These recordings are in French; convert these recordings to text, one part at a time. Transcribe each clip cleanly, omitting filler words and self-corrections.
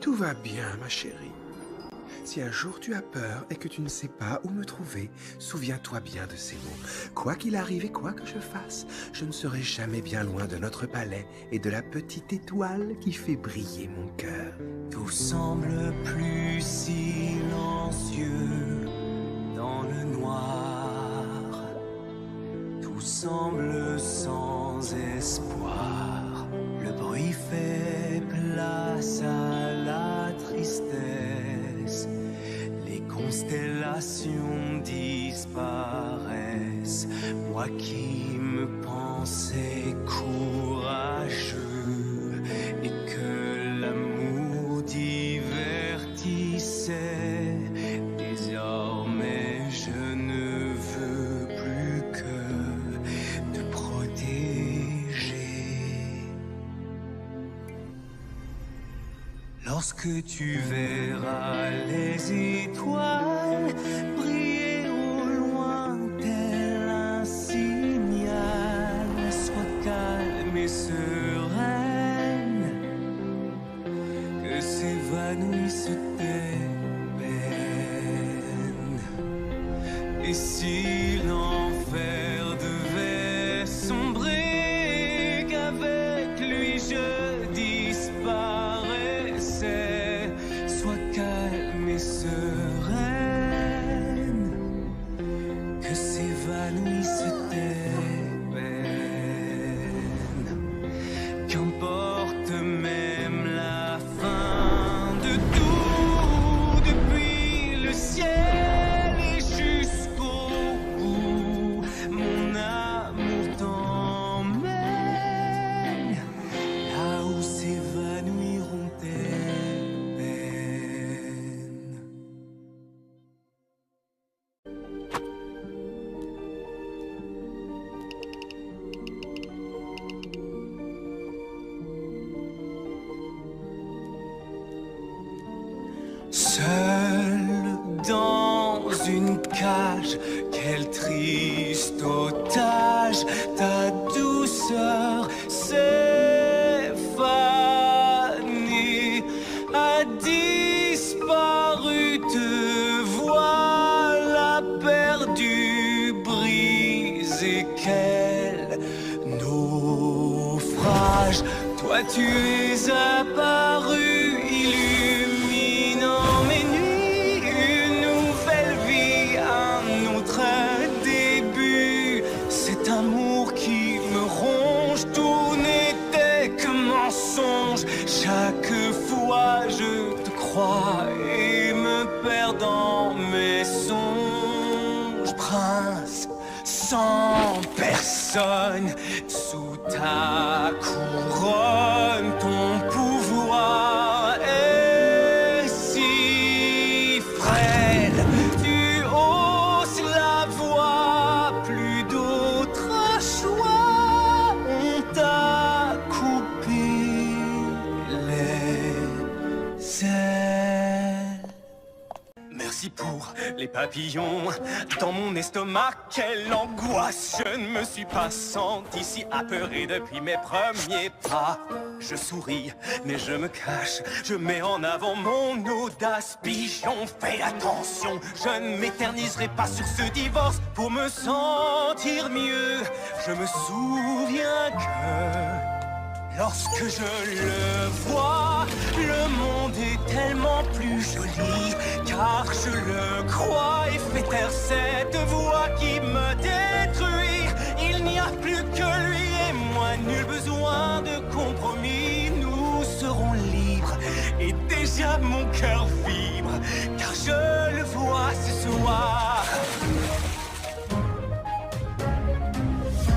Tout va bien, ma chérie. Si un jour tu as peur et que tu ne sais pas où me trouver, souviens-toi bien de ces mots. Quoi qu'il arrive et quoi que je fasse, je ne serai jamais bien loin de notre palais et de la petite étoile qui fait briller mon cœur. Tout semble plus silencieux dans le noir. Tout semble sans espoir. Le bruit fait place à la tristesse. Les constellations disparaissent. Moi qui me pensais courageux et que l'amour divertissait, désormais je ne veux plus que te protéger. Lorsque tu verras les étoiles briller au loin tel un signal, sois calme et sereine, que s'évanouissent tes peines. Et si l'enfer devait sombrer, qu'avec lui je disparaissais, sois calme et sereine, que s'évanouissent tes peines. Qu'importe même la fin de tout, depuis le ciel et jusqu'au bout, mon amour t'emmène là où s'évanouiront tes peines. Seul dans une cage, quel triste otage, ta douceur s'est fanée, a disparu, te voilà perdu, brisé, quel naufrage. Toi tu es apparu, illuminant mes nuits, une nouvelle vie, un autre début. Cet amour qui me ronge, tout n'était que mensonge. Chaque fois je te crois et me perds dans mes songes. Prince sans personne, sous ta couronne, ton pouvoir est si frêle. Tu hausses la voix, plus d'autre choix. On t'a coupé les ailes. Merci pour les papillons dans mon estomac, quelle angoisse. Je ne me suis pas senti si apeuré depuis mes premiers pas. Je souris, mais je me cache, je mets en avant mon audace. Pigeon, fais attention, je ne m'éterniserai pas sur ce divorce pour me sentir mieux. Je me souviens que lorsque je le vois, le monde est tellement plus joli, car je le crois et fais taire cette voix qui me détruit. Il n'y a plus que lui et moi, nul besoin de compromis. Nous serons libres et déjà mon cœur vibre, car je le vois ce soir.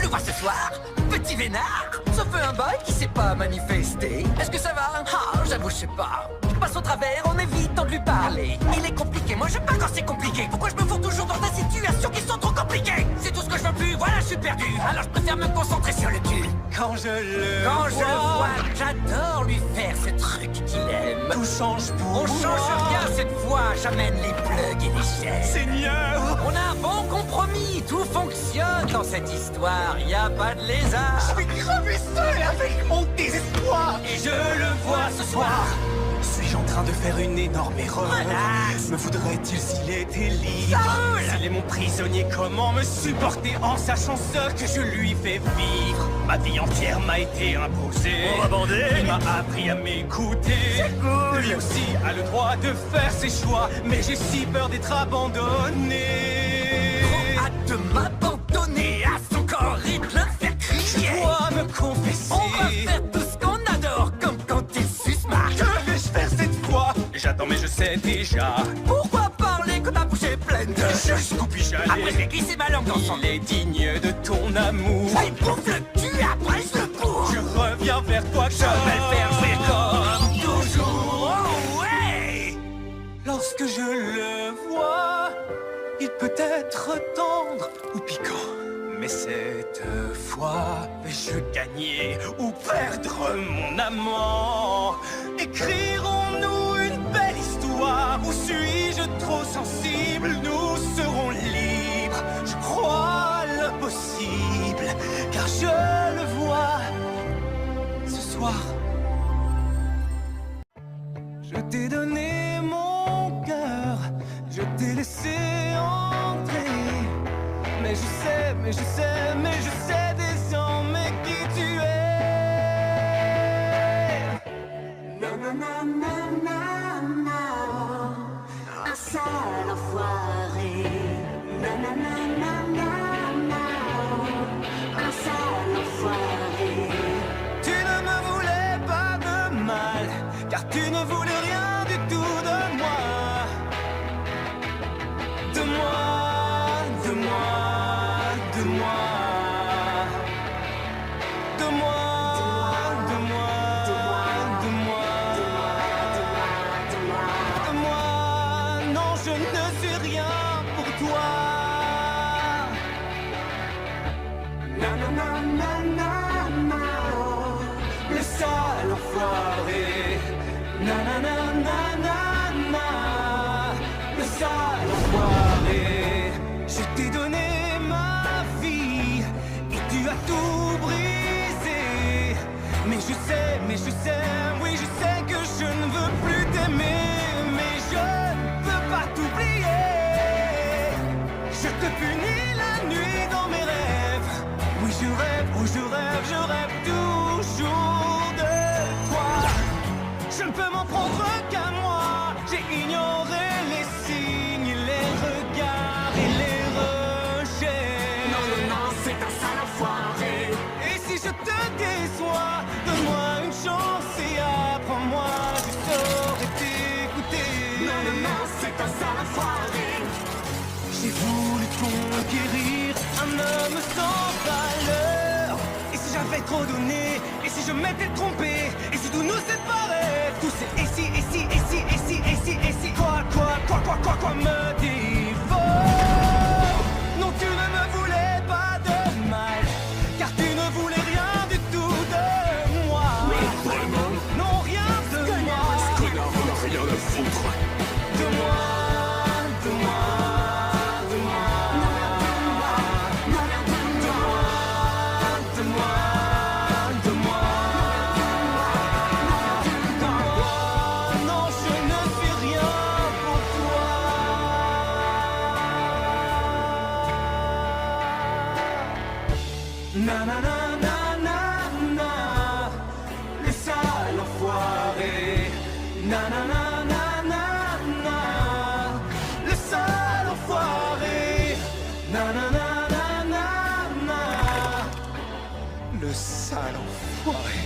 Le vois ce soir, petit vénard. Ça fait un bail qui s'est pas manifesté. Est-ce que ça va? Ah, j'avoue, je sais pas. Je passe au travers en évitant de lui parler. Il est compliqué, moi j'aime pas quand c'est compliqué. Pourquoi je me fourre toujours dans des situations qui sont trop compliquées? C'est tout ce que je veux plus, voilà, je suis perdu. Alors je préfère me concentrer sur le cul. Quand je le vois, j'adore lui faire ce truc qu'il aime. tout change pour On change rien cette fois, j'amène les plugs et les chaises. Seigneur, On a un bon compromis, tout fonctionne dans cette histoire, y a pas de lézard. je vais crever seul avec mon désespoir. Et je le vois ce soir, Ce de faire une énorme erreur. Relax. Me voudrait-il s'il était libre? Saoul. S'il est mon prisonnier, comment me supporter en sachant ce que je lui fais vivre? Ma vie entière m'a été imposée. On va bander. Il m'a appris à m'écouter. C'est cool. Lui aussi a le droit de faire ses choix, mais j'ai si peur d'être abandonné. Trop hâte de m'abandonner à son corps et de le faire crier. Je dois me confesser. On va faire tout ce qu'on adore, comme quand il suce ma Que vais-je faire cette fois? J'attends mais je sais déjà. Pourquoi parler quand ta bouche est pleine de Jusqu'où puis-je Après, aller? je vais glisser ma langue dans son Il est digne de ton amour. Je lui bouffe le cul, après je le bourre. Je reviens vers toi Je vais le faire jouer comme toujours. Oh ouais. Lorsque je le vois, il peut être tendre ou piquant. Mais cette fois, vais-je gagner ou perdre mon amant? Écrirons-nous une belle histoire ou suis-je trop sensible? Nous serons libres, je crois l'impossible, car je le vois ce soir. Je t'ai donné mon cœur, je t'ai laissé entrer. Mais je sais, mais je sais, mais je sais désormais qui tu es. Un sale enfoiré. Un sale enfoiré. Tu ne me voulais pas de mal, car tu ne voulais rien du tout de moi. De moi, de moi, de moi. De moi, de moi, de moi, de moi. De moi, non, je ne suis rien pour toi. Le sale enfoiré. Le sale enfoiré. Je t'ai donné ma vie et tu as tout brisé. Mais je sais, oui je sais que je ne veux plus t'aimer. Mais je ne peux pas t'oublier. Je te punis la nuit dans mes rêves. Oui je rêve, oh je rêve toujours de toi. Je ne peux m'en prendre qu'à moi. J'ai ignoré les signes, les regards et les rejets. Non, c'est un sale enfoiré. Et si je te déçois, donne-moi une chance et apprends-moi. Je saurais t'écouter. Non, c'est un sale enfoiré. J'ai voulu conquérir un homme sans valeur. Et si j'avais trop donné? Et si je m'étais trompé? Et si tout nous séparait? Tout c'est et si, et si, et si, et si, et si, et si. Quoi me dévore? Non, tu ne me voulais pas de mal, car tu ne voulais rien du tout de moi. Non, rien de moi. Rien à foutre. De moi, de moi, de moi. De moi, de moi. Non, je ne suis rien pour toi. Na na na na na na. Le sale enfoiré. Na na na na na na. Le sale enfoiré. Na na na na na na. Le sale enfoiré.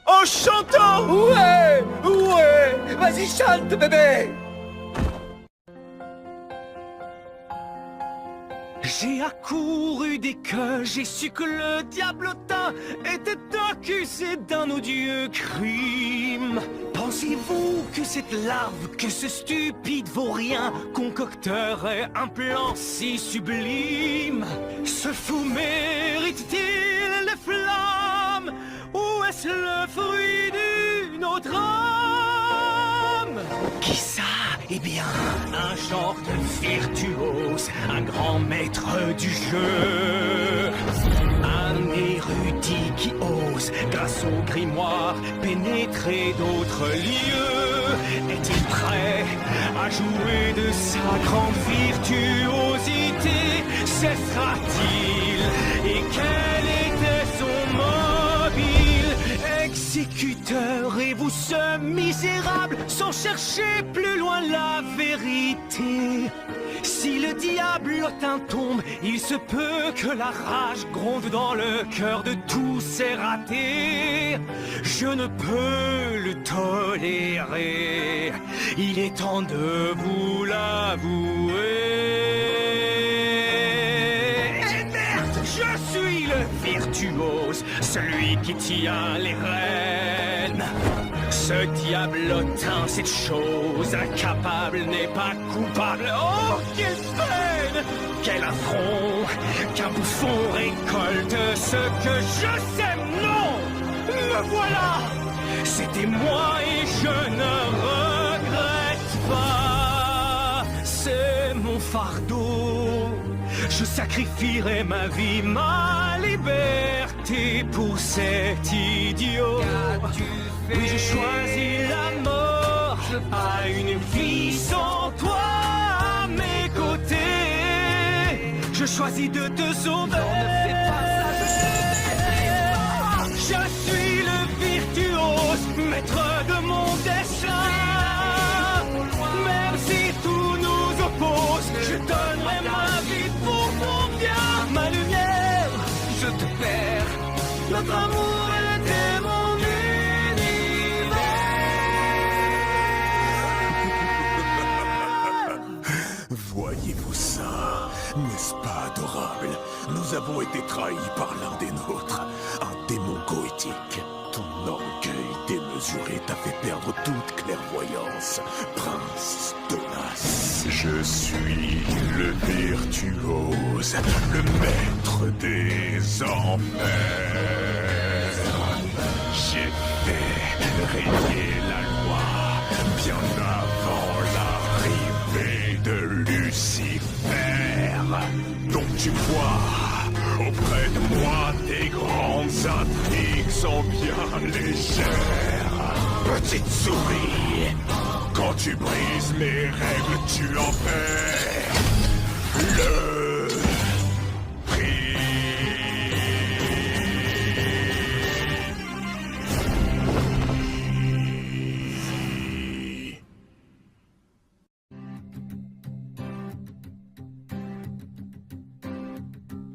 En chantant! Ouais, vas-y chante bébé. J'ai accouru dès que j'ai su que le diablotin était accusé d'un odieux crime. Pensez-vous que cette larve, que ce stupide vaurien concocterait un plan si sublime? Ce fou mérite-t-il les flammes? Ou est-ce le fruit d'une autre âme? Qui ça? Eh bien, un genre de virtuose, un grand maître du jeu, un érudit qui ose, grâce au grimoire, pénétrer d'autres lieux. Est-il prêt à jouer de sa grande virtuosité? Cessera-t-il? Et quel était son mobile? Exécuteur, et vous ce misérable, sans chercher plus loin la vérité. Si le diable un tombe, il se peut que la rage gronde dans le cœur de tous ces ratés. Je ne peux le tolérer, il est temps de vous l'avouer. Et merde, je suis le virtuose, celui qui tient les rênes. Ce diablotin, cette chose incapable n'est pas coupable. Oh, quelle peine, quel affront, qu'un bouffon récolte ce que je sème. Non, me voilà, c'était moi et je ne regrette pas. C'est mon fardeau, je sacrifierai ma vie, ma liberté pour cet idiot. Oui, je choisis la mort à une vie sans toi à mes côtés. Je choisis de te sauver. Non, ne fais pas ça, je suis le virtuose, maître de mon destin. Même si tout nous oppose, je donnerai ma vie pour ton bien. Ma lumière, je te perds. Notre amour était mon Voyez-vous ça? N'est-ce pas adorable? Nous avons été trahis par l'un des nôtres, un démon goétique. Ton orgueil démesuré t'a fait perdre toute clairvoyance, prince Stolas. Je suis le virtuose, le maître des enfers. J'ai fait régner la loi bien avant l'arrivée de Lucifer. Donc tu vois, auprès de moi, tes grandes intrigues sont bien légères. Petite souris, quand tu brises mes règles, tu en fais le prix.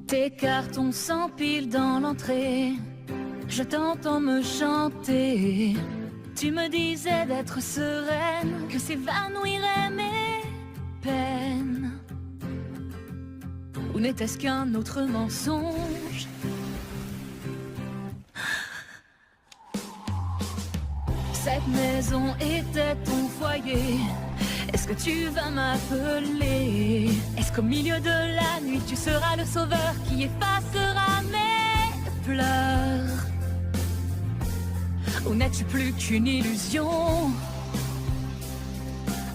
Tes cartons s'empilent dans l'entrée, je t'entends me chanter. Tu me disais d'être sereine, que s'évanouiraient mes peines. Ou n'était-ce qu'un autre mensonge? Cette maison était ton foyer. Est-ce que tu vas m'appeler? Est-ce qu'au milieu de la nuit tu seras le sauveur qui effacera mes pleurs? Ou n'es-tu plus qu'une illusion?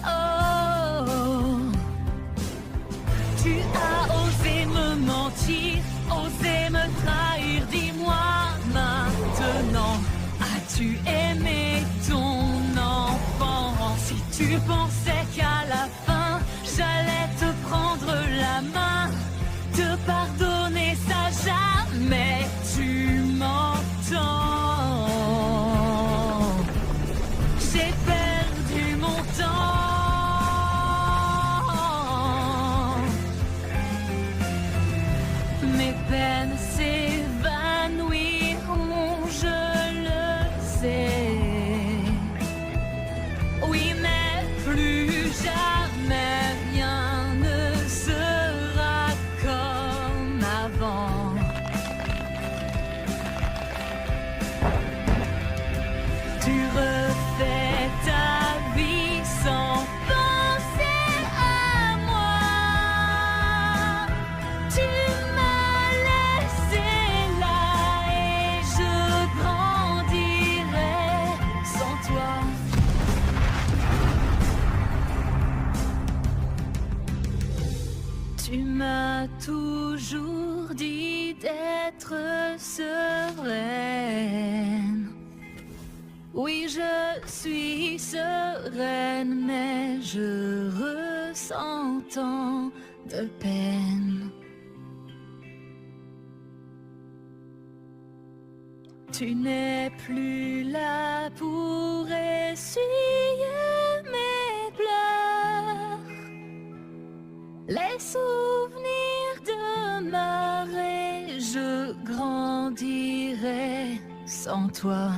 Oh, tu as osé me mentir, osé me trahir. Dis-moi maintenant, as-tu aimé ton enfant? Si tu pensais qu'à la fin j'allais te prendre la main, te pardonner ça jamais, tu m'entends. J'ai perdu mon temps, mes peines s'évanouiront, je le sais. Oui, mais plus jamais rien ne sera comme avant. Tu refais ta vie sans penser à moi. Tu m'as laissé là et je grandirai sans toi. Tu m'as toujours dit d'être sereine. Oui, je suis sereine, mais je ressens tant de peine. Tu n'es plus là pour essuyer mes pleurs. Les souvenirs demeurent et je grandirai sans toi.